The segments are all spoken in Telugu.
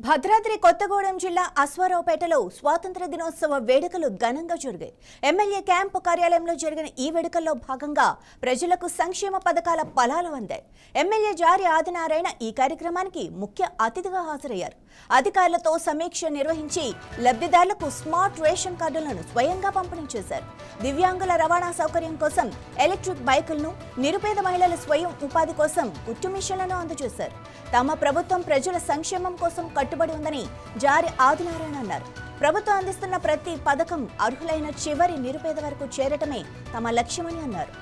భద్రాద్రి కొత్తగూడెం జిల్లా అశ్వారావుపేటలో స్వాతంత్ర దినోత్సవ వేడుకలు ఘనంగా జరిగాయి. ఎమ్మెల్యే క్యాంపు కార్యాలయంలో జరిగిన ఈ వేడుకల్లో భాగంగా ప్రజలకు సంక్షేమ పథకాల ఫలాలు అందాయి. ఎమ్మెల్యే జారి ఆదినారాయణ ఈ కార్యక్రమానికి ముఖ్య అతిథిగా హాజరయ్యారు. అధికారులతో సమీక్ష నిర్వహించి లబ్ధిదారులకు స్మార్ట్ రేషన్ కార్డులను స్వయంగా పంపిణీ చేశారు. దివ్యాంగుల రవాణా సౌకర్యం కోసం ఎలక్ట్రిక్ బైకులను, నిరుపేద మహిళల స్వయం ఉపాధి కోసం కుట్టు మిషన్లను అందజేశారు. తమ ప్రభుత్వం ప్రజల సంక్షేమం కోసం కట్టుబడి ఉందని జారి ఆదినారాయణ అన్నారు. ప్రభుత్వం అందిస్తున్న ప్రతి పథకం అర్హులైన చివరి నిరుపేద వరకు చేరటమే తమ లక్ష్యమని అన్నారు.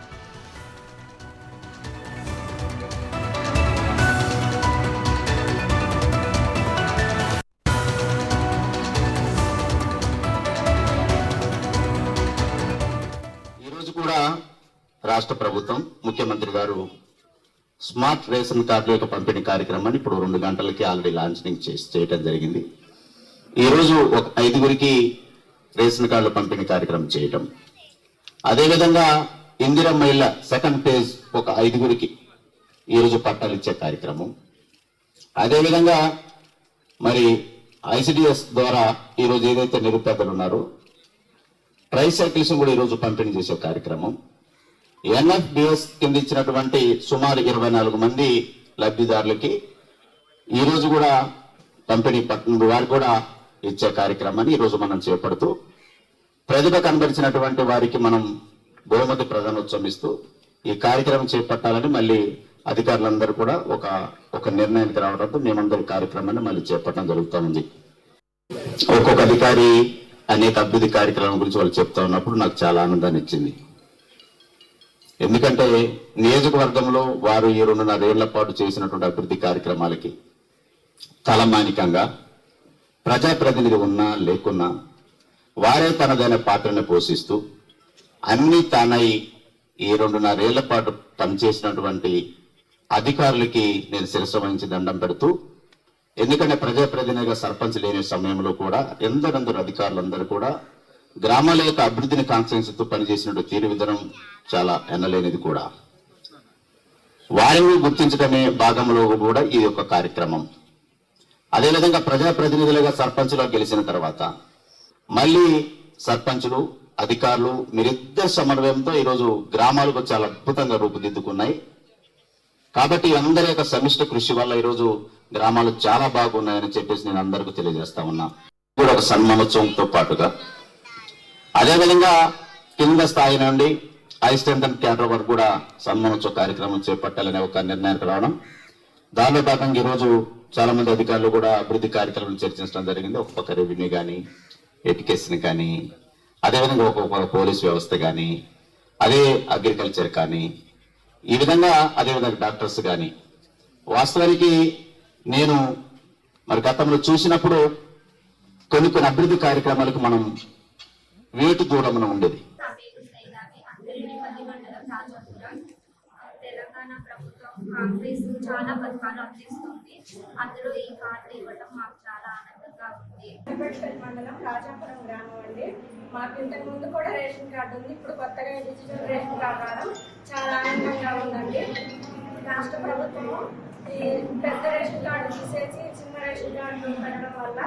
ఈరోజు కూడా రాష్ట్ర ప్రభుత్వం ముఖ్యమంత్రి గారు స్మార్ట్ రేషన్ కార్డుల యొక్క పంపిణీ కార్యక్రమాన్ని ఇప్పుడు 2 గంటలకి ఆల్రెడీ లాంచింగ్ చేయడం జరిగింది. ఈరోజు ఒక 5గురికి రేషన్ కార్డుల పంపిణీ కార్యక్రమం చేయటం, అదేవిధంగా ఇందిరమ్మ ఇళ్ల సెకండ్ ఫేజ్ ఒక 5గురికి ఈరోజు పట్టాలు ఇచ్చే కార్యక్రమం, అదేవిధంగా మరి ఐసిడిఎస్ ద్వారా ఈరోజు ఏదైతే నిరుపేదలు ఉన్నారో ట్రైసైకిల్స్ కూడా ఈరోజు పంపిణీ చేసే కార్యక్రమం, ఎన్ఎఫ్డిఎస్ కింద ఇచ్చినటువంటి సుమారు 24 మంది లబ్ధిదారులకి ఈరోజు కూడా పంపిణీ వారికి కూడా ఇచ్చే కార్యక్రమాన్ని ఈరోజు మనం చేపడుతూ ప్రతిభ కనబరిచినటువంటి వారికి మనం బహుమతి ప్రదానోత్సవం ఇస్తూ ఈ కార్యక్రమం చేపట్టాలని మళ్ళీ అధికారులందరూ కూడా ఒక నిర్ణయానికి రావడంతో మేమందరి కార్యక్రమాన్ని మళ్ళీ చేపట్టడం జరుగుతూ ఉంది. ఒక్కొక్క అధికారి అనేక అభివృద్ధి కార్యక్రమం గురించి వాళ్ళు చెప్తా ఉన్నప్పుడు నాకు చాలా ఆనందాన్ని ఇచ్చింది. ఎందుకంటే నియోజకవర్గంలో వారు ఈ 2.5 ఏళ్ల పాటు చేసినటువంటి అభివృద్ధి కార్యక్రమాలకి తలమానికంగా ప్రజాప్రతినిధి ఉన్నా లేకున్నా వారే తనదైన పాత్రను పోషిస్తూ అన్ని తానై ఈ 2.5 ఏళ్ల పాటు పనిచేసినటువంటి అధికారులకి నేను శిరస్సు వహించి దండం పెడుతూ, ఎందుకంటే ప్రజాప్రతినిధిగా సర్పంచ్ లేని సమయంలో కూడా ఎందరందరూ అధికారులందరూ కూడా గ్రామాల యొక్క అభివృద్ధిని కాన్సెన్స్తో పనిచేసినట్టు తీరు విధానం చాలా ఎన్నలేనిది కూడా. వారిని గుర్తించడమే భాగంలో కూడా ఈ యొక్క కార్యక్రమం. అదేవిధంగా ప్రజాప్రతినిధులుగా సర్పంచ్లో గెలిచిన తర్వాత మళ్ళీ సర్పంచులు, అధికారులు మీరిద్దరు సమన్వయంతో ఈరోజు గ్రామాలకు చాలా అద్భుతంగా రూపుదిద్దుకున్నాయి. కాబట్టి అందరి యొక్క సమిష్టి కృషి వల్ల ఈరోజు గ్రామాలు చాలా బాగున్నాయని చెప్పేసి నేను అందరికీ తెలియజేస్తా ఉన్నా. కూడా ఒక సన్మానోత్సవంతో పాటుగా అదేవిధంగా కింద స్థాయి నుండి అసిస్టెంట్ అండ్ క్యాడర్ వరకు కూడా సన్మానోత్సవ కార్యక్రమం చేపట్టాలనే ఒక నిర్ణయానికి రావడం, దానిలో భాగంగా ఈరోజు చాలా మంది అధికారులు కూడా అభివృద్ధి కార్యక్రమం చర్చించడం జరిగింది. ఒక పక్క రెవెన్యూ కానీ, ఎడ్యుకేషన్ కానీ, అదేవిధంగా ఒక్కొక్క పోలీస్ వ్యవస్థ కానీ, అదే అగ్రికల్చర్ కానీ, ఈ విధంగా అదేవిధంగా డాక్టర్స్ కానీ. వాస్తవానికి నేను మరి గతంలో చూసినప్పుడు కొన్ని అభివృద్ధి కార్యక్రమాలకు మనం వేటు దూరంలో ఉండేది. తెలంగాణ ప్రభుత్వం కాంగ్రెస్ చాలా పథకాలు అందిస్తుంది. అందులో ఈ కార్డు ఇవ్వడం మాకు చాలా ఆనందంగా ఉంది. మండలం రాజాపురం గ్రామం అండి. మాకు ఇంతకు ముందు కూడా రేషన్ కార్డు ఉంది. ఇప్పుడు కొత్తగా డిజిటల్ రేషన్ కార్డు రావడం చాలా ఆనందంగా ఉందండి. రాష్ట్ర ప్రభుత్వము ఈ పెద్ద రేషన్ కార్డు తీసేసి చిన్న రేషన్ కార్డు పెట్టడం వల్ల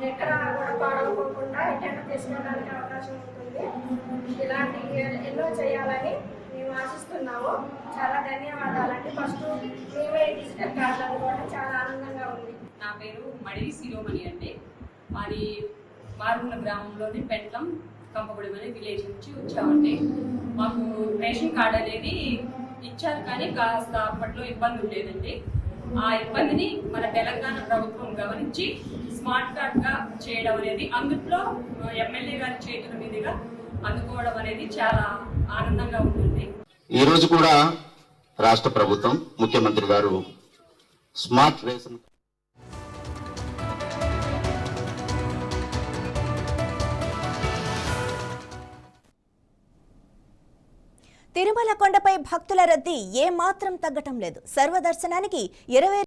ఎక్కడ కూడా పాడవకుండా ఎక్కడ తీసుకోవడానికి అవకాశం ఉంటుంది. ఇలాంటి ఎన్నో చేయాలని మేము ఆశిస్తున్నాము. చాలా ధన్యవాదాలండి. ఫస్ట్ మేమే డిజిటల్ కార్డు అనుకోవడం చాలా ఆనందంగా ఉంది. నా పేరు మడి శిరోమణి అండి. మాది మారుమూల గ్రామంలోని పెంట్లం కంపగూడెం అనే విలేజ్ నుంచి వచ్చామండి. మాకు రేషన్ కార్డు అనేది ఇచ్చారు, కానీ కాస్త అప్పట్లో ఇబ్బంది ఉండేదండి. ఆ ఇబ్బందిని మన తెలంగాణ ప్రభుత్వం గమనించి స్మార్ట్ కార్డ్గా చేయడం అనేది, అందుట్లో ఎమ్మెల్యే గారి చేతుల మీదుగా అందుకోవడం అనేది చాలా ఆనందంగా ఉంటుంది. ఈ రోజు కూడా రాష్ట్ర ప్రభుత్వం ముఖ్యమంత్రి గారు స్మార్ట్ రేషన్ తిరుమల కొండపై భక్తుల రద్దీ ఏమాత్రం తగ్గటం లేదు. సర్వదర్శనానికి 20